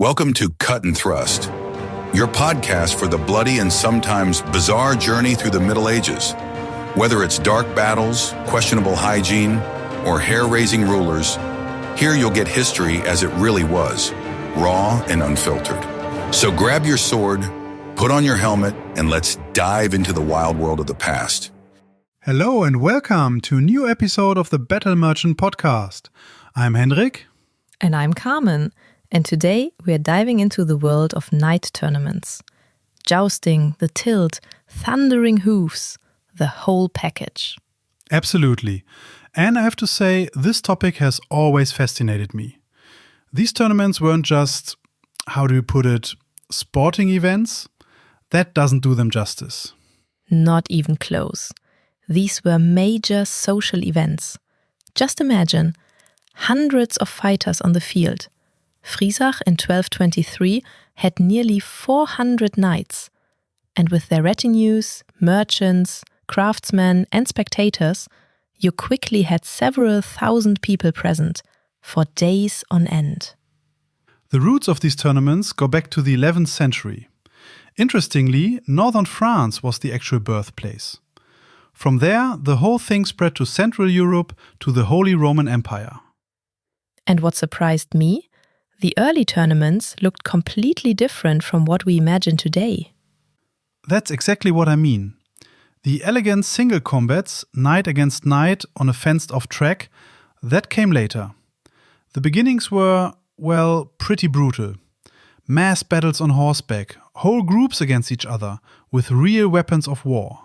Welcome to Cut and Thrust, your podcast for the bloody and sometimes bizarre journey through the Middle Ages. Whether it's dark battles, questionable hygiene, or hair-raising rulers, here you'll get history as it really was, raw and unfiltered. So grab your sword, put on your helmet, and let's dive into the wild world of the past. Hello and welcome to a new episode of the Battle Merchant podcast. I'm Hendrik. And I'm Carmen. And today we are diving into the world of knight tournaments. Jousting, the tilt, thundering hoofs, the whole package. Absolutely. And I have to say, this topic has always fascinated me. These tournaments weren't just, how do you put it, sporting events? That doesn't do them justice. Not even close. These were major social events. Just imagine, hundreds of fighters on the field. Friesach in 1223 had nearly 400 knights. And with their retinues, merchants, craftsmen and spectators, you quickly had several thousand people present for days on end. The roots of these tournaments go back to the 11th century. Interestingly, northern France was the actual birthplace. From there, the whole thing spread to Central Europe, to the Holy Roman Empire. And what surprised me? The early tournaments looked completely different from what we imagine today. That's exactly what I mean. The elegant single combats, knight against knight on a fenced-off track, that came later. The beginnings were, well, pretty brutal. Mass battles on horseback, whole groups against each other, with real weapons of war.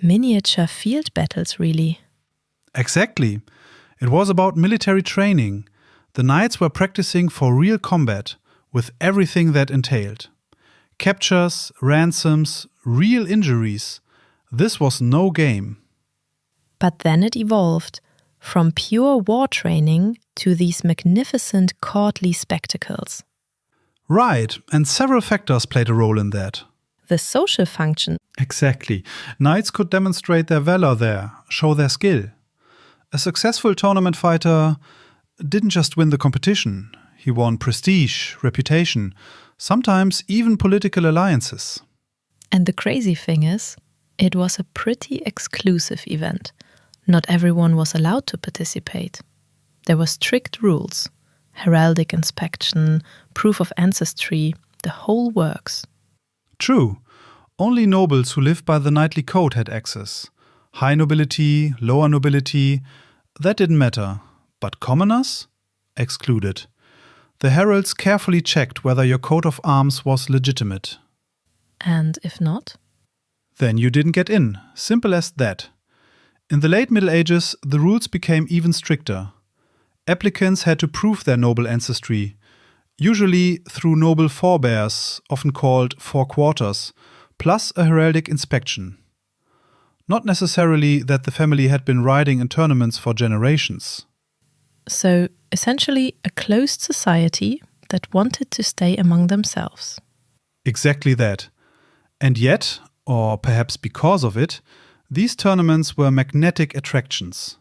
Miniature field battles, really. Exactly. It was about military training. The knights were practicing for real combat, with everything that entailed. Captures, ransoms, real injuries. This was no game. But then it evolved, from pure war training to these magnificent courtly spectacles. Right, and several factors played a role in that. The social function. Exactly. Knights could demonstrate their valor there, show their skill. A successful tournament fighter didn't just win the competition. He won prestige, reputation, sometimes even political alliances. And the crazy thing is, it was a pretty exclusive event. Not everyone was allowed to participate. There were strict rules. Heraldic inspection, proof of ancestry, the whole works. True. Only nobles who lived by the knightly code had access. High nobility, lower nobility, that didn't matter. But commoners? Excluded. The heralds carefully checked whether your coat of arms was legitimate. And if not? Then you didn't get in. Simple as that. In the late Middle Ages, the rules became even stricter. Applicants had to prove their noble ancestry, usually through noble forebears, often called forequarters, plus a heraldic inspection. Not necessarily that the family had been riding in tournaments for generations. So, essentially a closed society that wanted to stay among themselves. Exactly that. And yet, or perhaps because of it, these tournaments were magnetic attractions.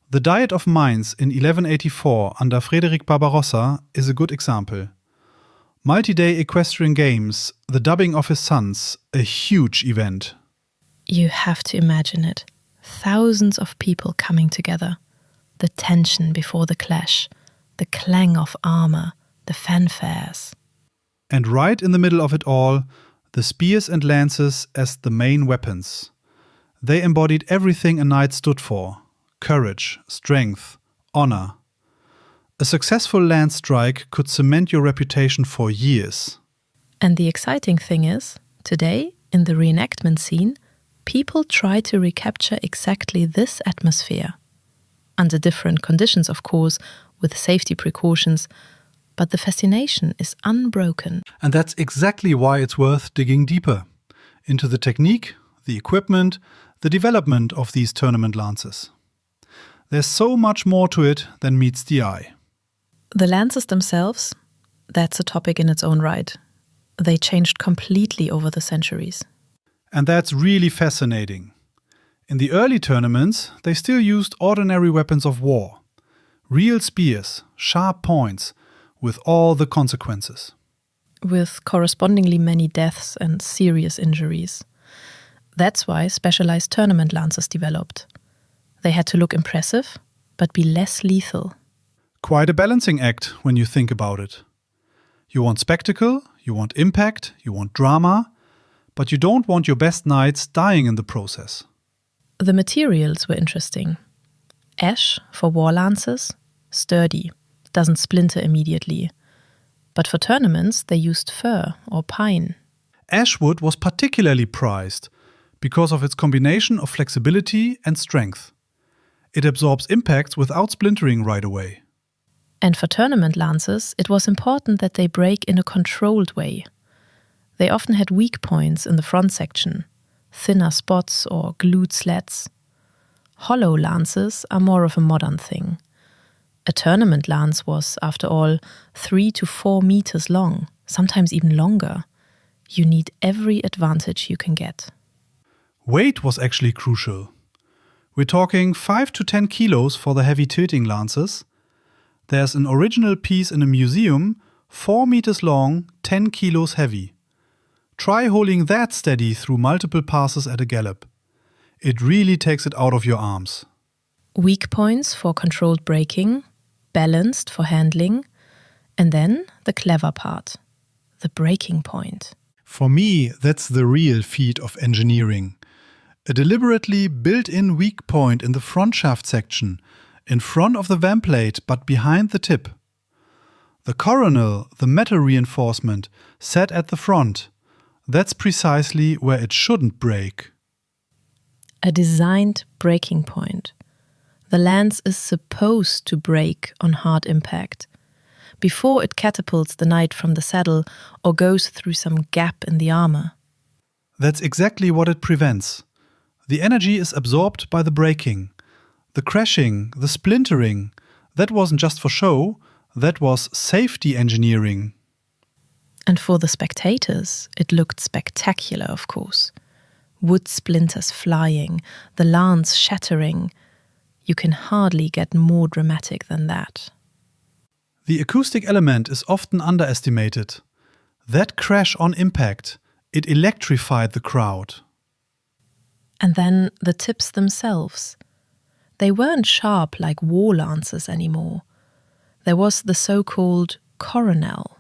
The Diet of Mainz in 1184 under Frederick Barbarossa is a good example. Multi-day equestrian games, the dubbing of his sons, a huge event. You have to imagine it. Thousands of people coming together. The tension before the clash, the clang of armor, the fanfares. And right in the middle of it all, the spears and lances as the main weapons. They embodied everything a knight stood for: courage, strength, honor. A successful lance strike could cement your reputation for years. And the exciting thing is, today, in the reenactment scene, people try to recapture exactly this atmosphere. Under different conditions, of course, with safety precautions, but the fascination is unbroken. And that's exactly why it's worth digging deeper into the technique, the equipment, the development of these tournament lances. There's so much more to it than meets the eye. The lances themselves, that's a topic in its own right. They changed completely over the centuries. And that's really fascinating. In the early tournaments, they still used ordinary weapons of war. Real spears, sharp points, with all the consequences. With correspondingly many deaths and serious injuries. That's why specialized tournament lancers developed. They had to look impressive, but be less lethal. Quite a balancing act when you think about it. You want spectacle, you want impact, you want drama, but you don't want your best knights dying in the process. The materials were interesting. Ash for war lances, sturdy, doesn't splinter immediately. But for tournaments, they used fir or pine. Ash wood was particularly prized because of its combination of flexibility and strength. It absorbs impacts without splintering right away. And for tournament lances, it was important that they break in a controlled way. They often had weak points in the front section, thinner spots or glued slats. Hollow lances are more of a modern thing. A tournament lance was, after all, 3 to 4 meters long, sometimes even longer. You need every advantage you can get. Weight was actually crucial. We're talking 5 to 10 kilos for the heavy tilting lances. There's an original piece in a museum, 4 meters long, 10 kilos heavy. Try holding that steady through multiple passes at a gallop. It really takes it out of your arms. Weak points for controlled braking, balanced for handling, and then the clever part, the breaking point. For me, that's the real feat of engineering. A deliberately built-in weak point in the front shaft section, in front of the vamp plate but behind the tip. The coronal, the metal reinforcement, set at the front. That's precisely where it shouldn't break. A designed breaking point. The lance is supposed to break on hard impact, before it catapults the knight from the saddle or goes through some gap in the armor. That's exactly what it prevents. The energy is absorbed by the breaking. The crashing, the splintering, that wasn't just for show, that was safety engineering. And for the spectators, it looked spectacular, of course. Wood splinters flying, the lance shattering. You can hardly get more dramatic than that. The acoustic element is often underestimated. That crash on impact, it electrified the crowd. And then the tips themselves. They weren't sharp like war lances anymore. There was the so-called coronal.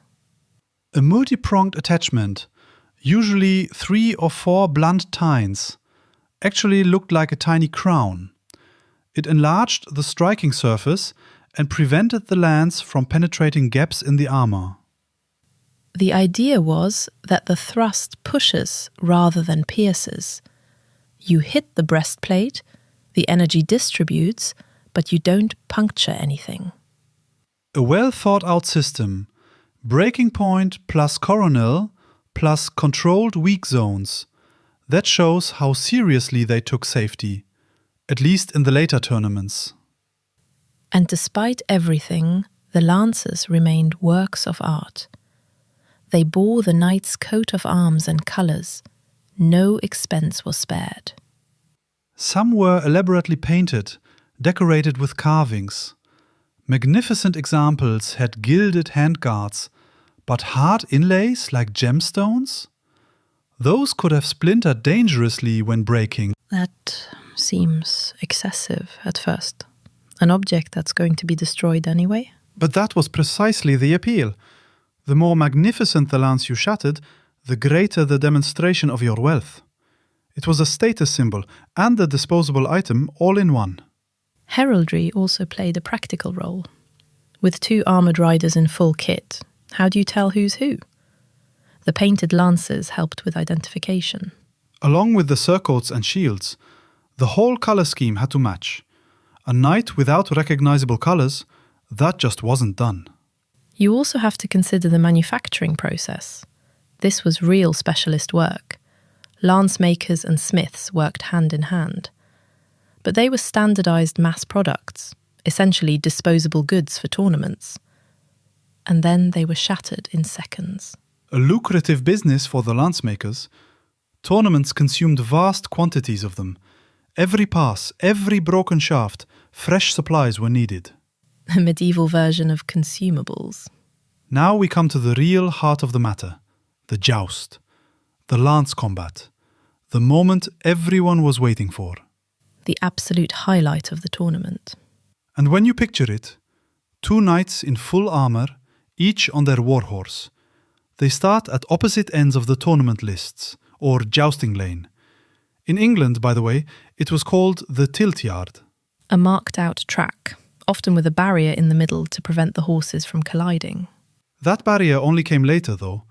A multi-pronged attachment, usually 3 or 4 blunt tines, actually looked like a tiny crown. It enlarged the striking surface and prevented the lance from penetrating gaps in the armor. The idea was that the thrust pushes rather than pierces. You hit the breastplate, the energy distributes, but you don't puncture anything. A well-thought-out system, breaking point plus coronal plus controlled weak zones. That shows how seriously they took safety, at least in the later tournaments. And despite everything, the lances remained works of art. They bore the knight's coat of arms and colours. No expense was spared. Some were elaborately painted, decorated with carvings. Magnificent examples had gilded handguards, but hard inlays like gemstones? Those could have splintered dangerously when breaking. That seems excessive at first. An object that's going to be destroyed anyway. But that was precisely the appeal. The more magnificent the lance you shattered, the greater the demonstration of your wealth. It was a status symbol and a disposable item all in one. Heraldry also played a practical role. With 2 armoured riders in full kit, how do you tell who's who? The painted lances helped with identification. Along with the surcoats and shields, the whole colour scheme had to match. A knight without recognizable colours, that just wasn't done. You also have to consider the manufacturing process. This was real specialist work. Lance makers and smiths worked hand in hand. But they were standardized mass products, essentially disposable goods for tournaments. And then they were shattered in seconds. A lucrative business for the lance makers. Tournaments consumed vast quantities of them. Every pass, every broken shaft, fresh supplies were needed. A medieval version of consumables. Now we come to the real heart of the matter, the joust, the lance combat, the moment everyone was waiting for. The absolute highlight of the tournament. And when you picture it, 2 knights in full armor, each on their warhorse. They start at opposite ends of the tournament lists, or jousting lane. In England, by the way, it was called the tilt yard. A marked out track, often with a barrier in the middle to prevent the horses from colliding. That barrier only came later, though.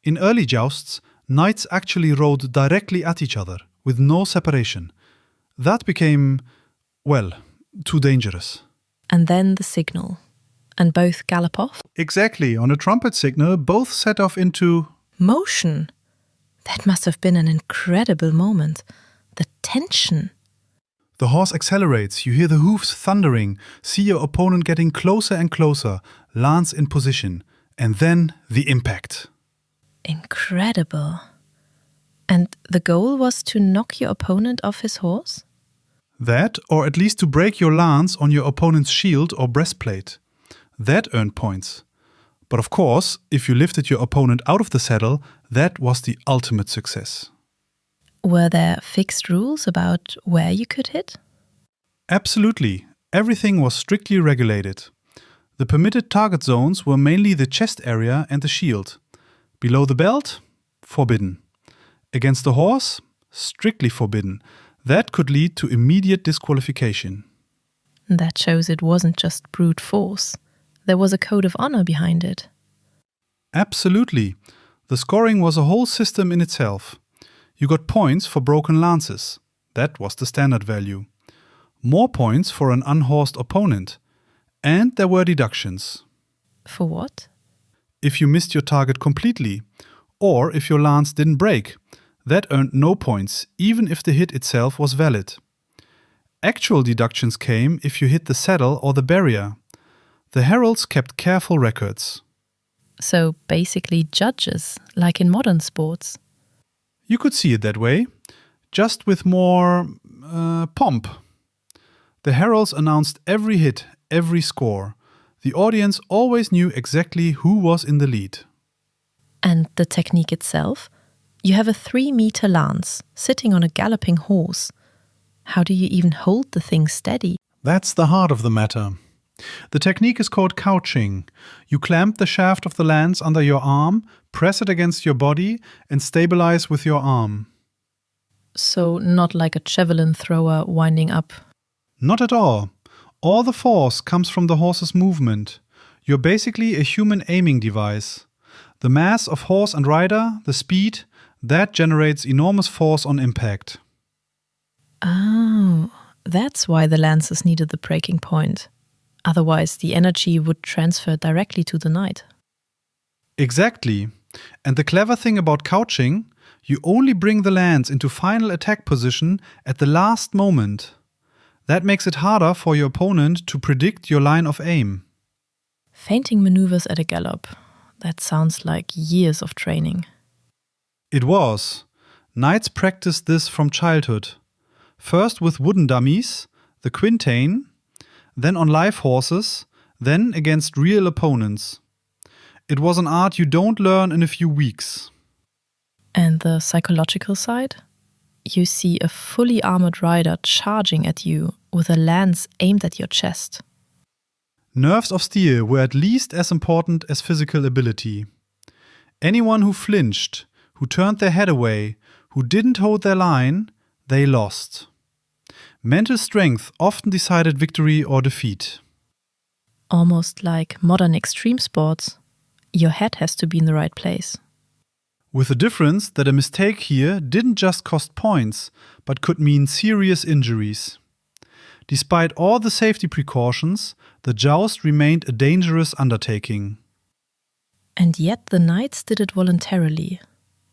In early jousts, knights actually rode directly at each other, with no separation. That became, well, too dangerous. And then the signal. And both gallop off? Exactly. On a trumpet signal, both set off into motion. That must have been an incredible moment. The tension. The horse accelerates, you hear the hoofs thundering, see your opponent getting closer and closer, lance in position, and then the impact. Incredible. And the goal was to knock your opponent off his horse? That, or at least to break your lance on your opponent's shield or breastplate. That earned points. But of course, if you lifted your opponent out of the saddle, that was the ultimate success. Were there fixed rules about where you could hit? Absolutely. Everything was strictly regulated. The permitted target zones were mainly the chest area and the shield. Below the belt, forbidden. Against the horse, strictly forbidden. That could lead to immediate disqualification. That shows it wasn't just brute force. There was a code of honor behind it. Absolutely. The scoring was a whole system in itself. You got points for broken lances. That was the standard value. More points for an unhorsed opponent. And there were deductions. For what? If you missed your target completely, or if your lance didn't break, that earned no points, even if the hit itself was valid. Actual deductions came if you hit the saddle or the barrier. The heralds kept careful records. So basically judges, like in modern sports. You could see it that way, just with more pomp. The heralds announced every hit, every score. The audience always knew exactly who was in the lead. And the technique itself? You have a 3-meter lance sitting on a galloping horse. How do you even hold the thing steady? That's the heart of the matter. The technique is called couching. You clamp the shaft of the lance under your arm, press it against your body, and stabilize with your arm. So not like a javelin thrower winding up? Not at all. All the force comes from the horse's movement. You're basically a human aiming device. The mass of horse and rider, the speed, that generates enormous force on impact. Oh, that's why the lances needed the breaking point. Otherwise, the energy would transfer directly to the knight. Exactly. And the clever thing about couching, you only bring the lance into final attack position at the last moment. That makes it harder for your opponent to predict your line of aim. Feinting maneuvers at a gallop. That sounds like years of training. It was. Knights practiced this from childhood. First with wooden dummies, the quintain, then on live horses, then against real opponents. It was an art you don't learn in a few weeks. And the psychological side? You see a fully armored rider charging at you with a lance aimed at your chest. Nerves of steel were at least as important as physical ability. Anyone who flinched, who turned their head away, who didn't hold their line, they lost. Mental strength often decided victory or defeat. Almost like modern extreme sports. Your head has to be in the right place. With the difference that a mistake here didn't just cost points, but could mean serious injuries. Despite all the safety precautions, the joust remained a dangerous undertaking. And yet the knights did it voluntarily,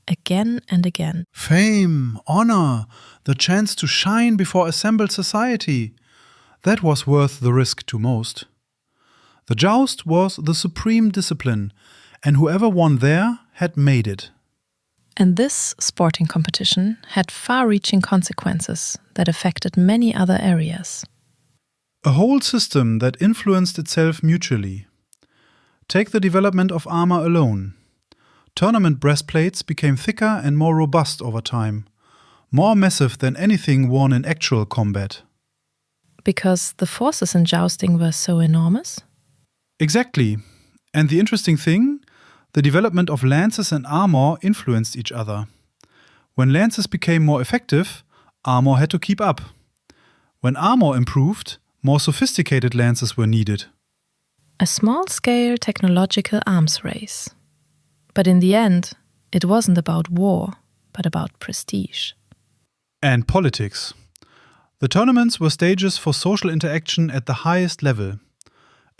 again and again. Fame, honor, the chance to shine before assembled society. That was worth the risk to most. The joust was the supreme discipline, and whoever won there had made it. And this sporting competition had far-reaching consequences that affected many other areas. A whole system that influenced itself mutually. Take the development of armor alone. Tournament breastplates became thicker and more robust over time, more massive than anything worn in actual combat. Because the forces in jousting were so enormous? Exactly. And the interesting thing, the development of lances and armor influenced each other. When lances became more effective, armor had to keep up. When armor improved, more sophisticated lances were needed. A small-scale technological arms race. But in the end, it wasn't about war, but about prestige. And politics. The tournaments were stages for social interaction at the highest level.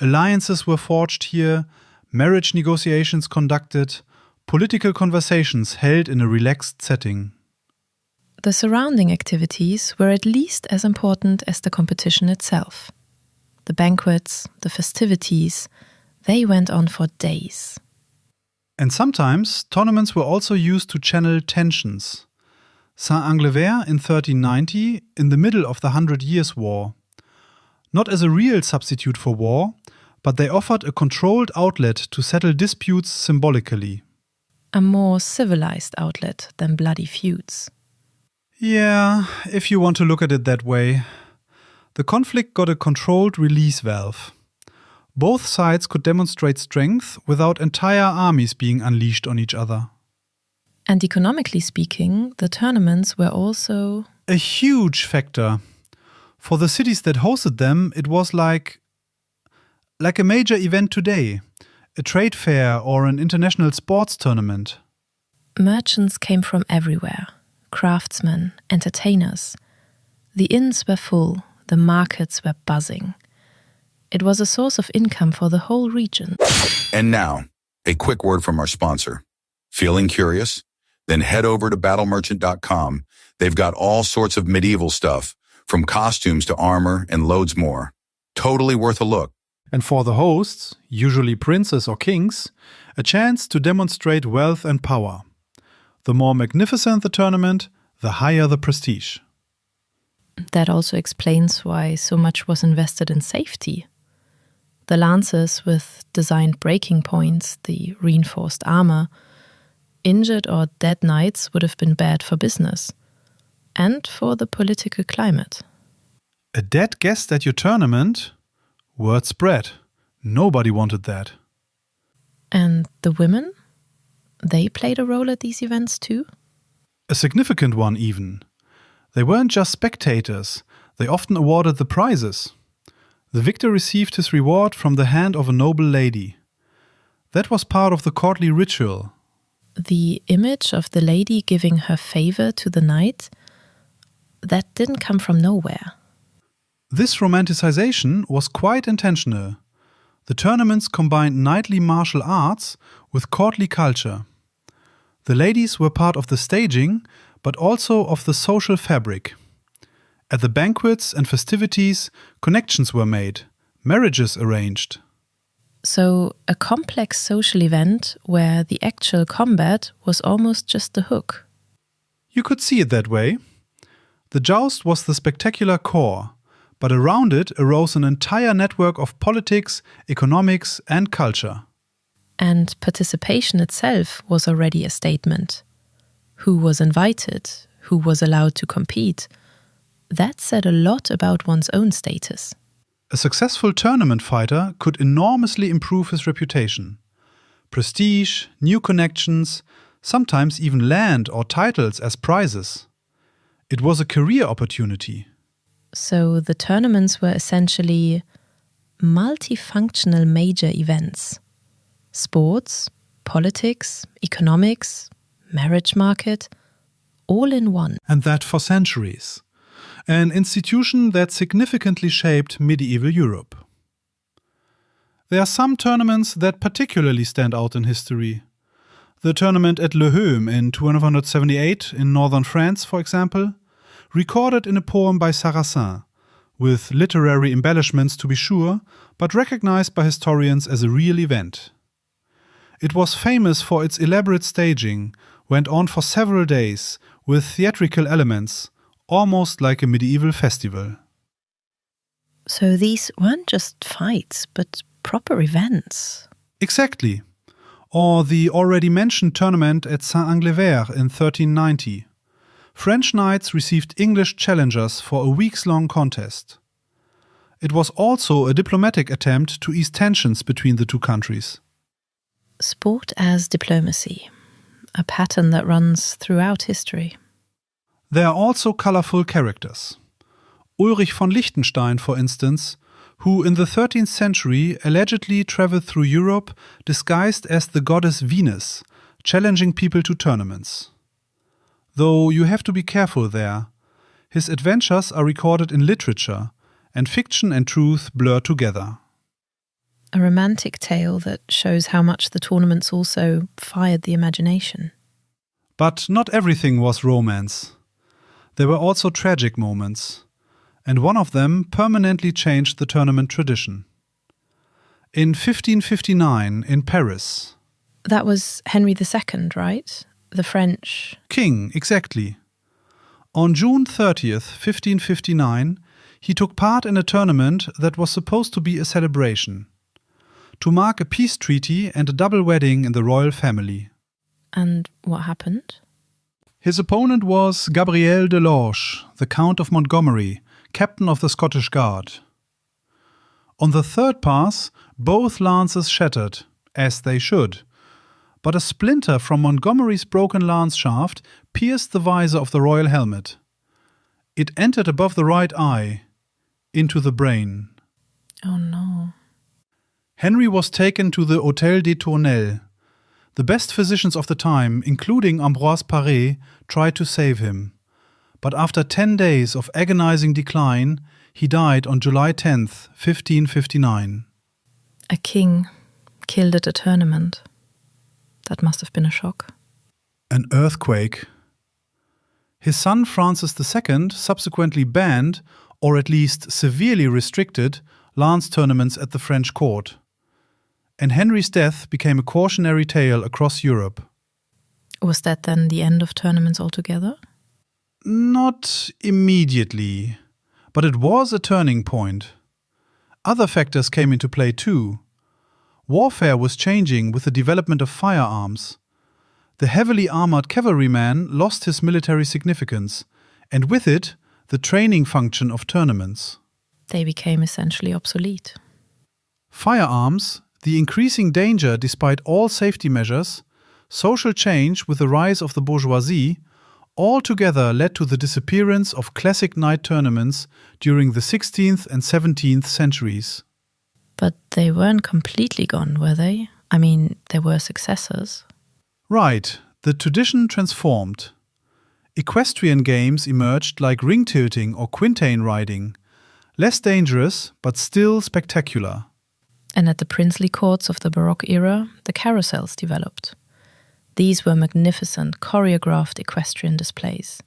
Alliances were forged here, marriage negotiations conducted, political conversations held in a relaxed setting. The surrounding activities were at least as important as the competition itself. The banquets, the festivities, they went on for days. And sometimes tournaments were also used to channel tensions. Saint-Anglever in 1390, in the middle of the 100 Years' War. Not as a real substitute for war, but they offered a controlled outlet to settle disputes symbolically. A more civilized outlet than bloody feuds. Yeah, if you want to look at it that way. The conflict got a controlled release valve. Both sides could demonstrate strength without entire armies being unleashed on each other. And economically speaking, the tournaments were also a huge factor. For the cities that hosted them, it was like a major event today, a trade fair or an international sports tournament. Merchants came from everywhere, craftsmen, entertainers. The inns were full, the markets were buzzing. It was a source of income for the whole region. And now, a quick word from our sponsor. Feeling curious? Then head over to battlemerchant.com. They've got all sorts of medieval stuff, from costumes to armor and loads more. Totally worth a look. And for the hosts, usually princes or kings, a chance to demonstrate wealth and power. The more magnificent the tournament, the higher the prestige. That also explains why so much was invested in safety. The lances with designed breaking points, the reinforced armor, injured or dead knights would have been bad for business and for the political climate. A dead guest at your tournament? Word spread. Nobody wanted that. And the women? They played a role at these events too? A significant one even. They weren't just spectators, they often awarded the prizes. The victor received his reward from the hand of a noble lady. That was part of the courtly ritual. The image of the lady giving her favor to the knight, that didn't come from nowhere. This romanticization was quite intentional. The tournaments combined knightly martial arts with courtly culture. The ladies were part of the staging, but also of the social fabric. At the banquets and festivities, connections were made, marriages arranged. So, a complex social event where the actual combat was almost just the hook. You could see it that way. The joust was the spectacular core, but around it arose an entire network of politics, economics, and culture. And participation itself was already a statement. Who was invited? Who was allowed to compete? That said a lot about one's own status. A successful tournament fighter could enormously improve his reputation. Prestige, new connections, sometimes even land or titles as prizes. It was a career opportunity. So the tournaments were essentially multifunctional major events. Sports, politics, economics, marriage market, all in one. And that for centuries. An institution that significantly shaped medieval Europe. There are some tournaments that particularly stand out in history. The tournament at Le Heume in 1278 in northern France, for example, recorded in a poem by Sarrazin, with literary embellishments to be sure, but recognized by historians as a real event. It was famous for its elaborate staging, went on for several days, with theatrical elements, almost like a medieval festival. So these weren't just fights, but proper events. Exactly. Or the already mentioned tournament at Saint-Anglever in 1390. French knights received English challengers for a weeks-long contest. It was also a diplomatic attempt to ease tensions between the two countries. Sport as diplomacy, a pattern that runs throughout history. There are also colorful characters. Ulrich von Liechtenstein, for instance, who in the 13th century allegedly traveled through Europe disguised as the goddess Venus, challenging people to tournaments. Though you have to be careful there. His adventures are recorded in literature, and fiction and truth blur together. A romantic tale that shows how much the tournaments also fired the imagination. But not everything was romance. There were also tragic moments, and one of them permanently changed the tournament tradition. In 1559, in Paris. That was Henry II, right? The French King, exactly. On June 30th, 1559, he took part in a tournament that was supposed to be a celebration, to mark a peace treaty and a double wedding in the royal family. And what happened? His opponent was Gabriel de Lorge, the Count of Montgomery, captain of the Scottish Guard. On the third pass, both lances shattered, as they should, but a splinter from Montgomery's broken lance shaft pierced the visor of the royal helmet. It entered above the right eye, into the brain. Oh no. Henry was taken to the Hôtel des Tournelles. The best physicians of the time, including Ambroise Paré, tried to save him. But after 10 days of agonizing decline, he died on July 10th, 1559. A king killed at a tournament. That must have been a shock. An earthquake. His son Francis II subsequently banned, or at least severely restricted, lance tournaments at the French court. And Henry's death became a cautionary tale across Europe. Was that then the end of tournaments altogether? Not immediately, but it was a turning point. Other factors came into play too. Warfare was changing with the development of firearms. The heavily armored cavalryman lost his military significance, and with it, the training function of tournaments. They became essentially obsolete. Firearms, the increasing danger despite all safety measures, social change with the rise of the bourgeoisie, all together led to the disappearance of classic knight tournaments during the 16th and 17th centuries. But they weren't completely gone, were they? I mean, there were successors. Right, the tradition transformed. Equestrian games emerged like ring tilting or quintain riding, less dangerous but still spectacular. And at the princely courts of the Baroque era, the carousels developed. These were magnificent, choreographed equestrian displays.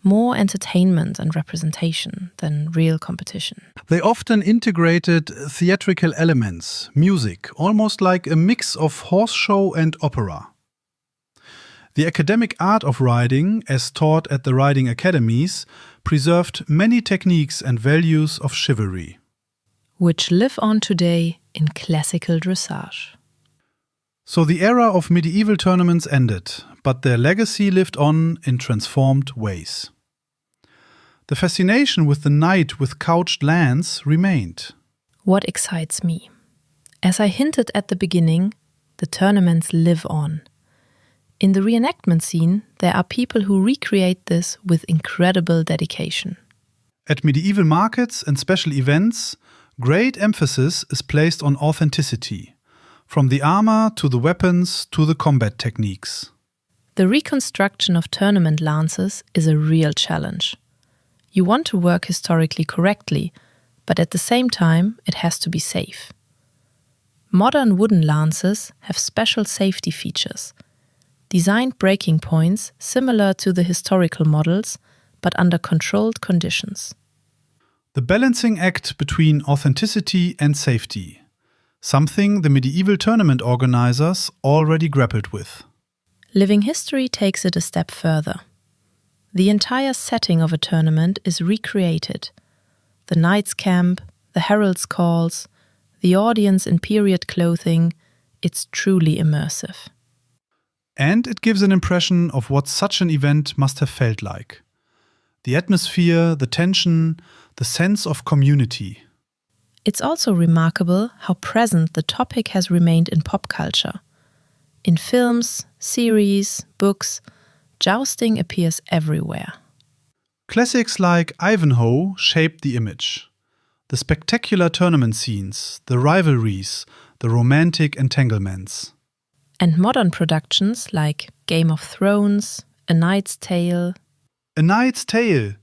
More entertainment and representation than real competition. They often integrated theatrical elements, music, almost like a mix of horse show and opera. The academic art of riding, as taught at the riding academies, preserved many techniques and values of chivalry, which live on today in classical dressage. So the era of medieval tournaments ended, but their legacy lived on in transformed ways. The fascination with the knight with couched lance remained. What excites me? As I hinted at the beginning, the tournaments live on. In the reenactment scene, there are people who recreate this with incredible dedication. At medieval markets and special events, great emphasis is placed on authenticity, from the armor to the weapons to the combat techniques. The reconstruction of tournament lances is a real challenge. You want to work historically correctly, but at the same time, it has to be safe. Modern wooden lances have special safety features, designed breaking points similar to the historical models, but under controlled conditions. The balancing act between authenticity and safety, something the medieval tournament organizers already grappled with. Living history takes it a step further. The entire setting of a tournament is recreated. The knight's camp, the herald's calls, the audience in period clothing, It's truly immersive. And it gives an impression of what such an event must have felt like. The atmosphere, the tension, the sense of community. It's also remarkable how present the topic has remained in pop culture. In films, series, books, jousting appears everywhere. Classics like Ivanhoe shaped the image. The spectacular tournament scenes, the rivalries, the romantic entanglements. And modern productions like Game of Thrones, A Knight's Tale. A Knight's Tale.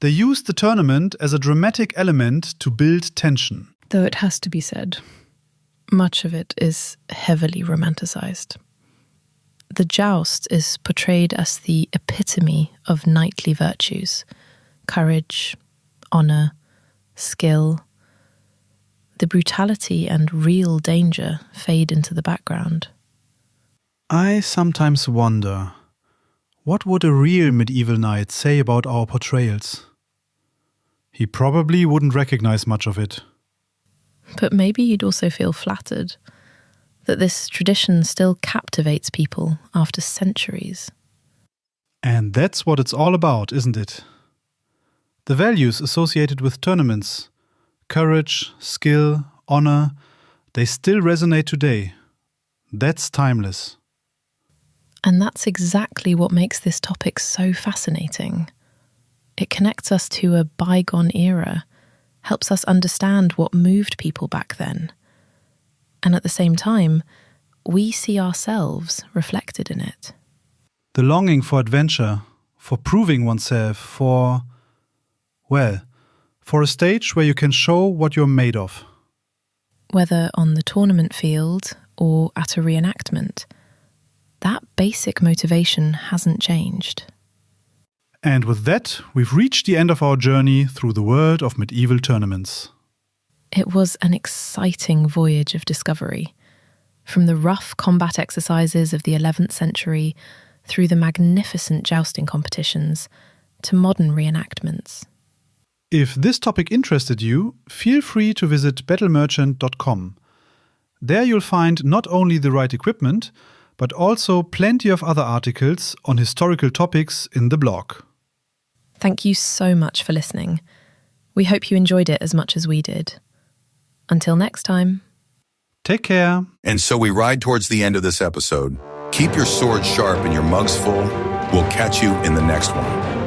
They used the tournament as a dramatic element to build tension. Though it has to be said, much of it is heavily romanticized. The joust is portrayed as the epitome of knightly virtues: courage, honor, skill. The brutality and real danger fade into the background. I sometimes wonder, what would a real medieval knight say about our portrayals? He probably wouldn't recognize much of it. But maybe you'd also feel flattered that this tradition still captivates people after centuries. And that's what it's all about, isn't it? The values associated with tournaments, courage, skill, honor, they still resonate today. That's timeless. And that's exactly what makes this topic so fascinating. It connects us to a bygone era, helps us understand what moved people back then. And at the same time, we see ourselves reflected in it. The longing for adventure, for proving oneself, for a stage where you can show what you're made of. Whether on the tournament field or at a reenactment, that basic motivation hasn't changed. And with that, we've reached the end of our journey through the world of medieval tournaments. It was an exciting voyage of discovery, from the rough combat exercises of the 11th century through the magnificent jousting competitions to modern reenactments. If this topic interested you, feel free to visit battlemerchant.com. There you'll find not only the right equipment, but also plenty of other articles on historical topics in the blog. Thank you so much for listening. We hope you enjoyed it as much as we did. Until next time. Take care. And so we ride towards the end of this episode. Keep your swords sharp and your mugs full. We'll catch you in the next one.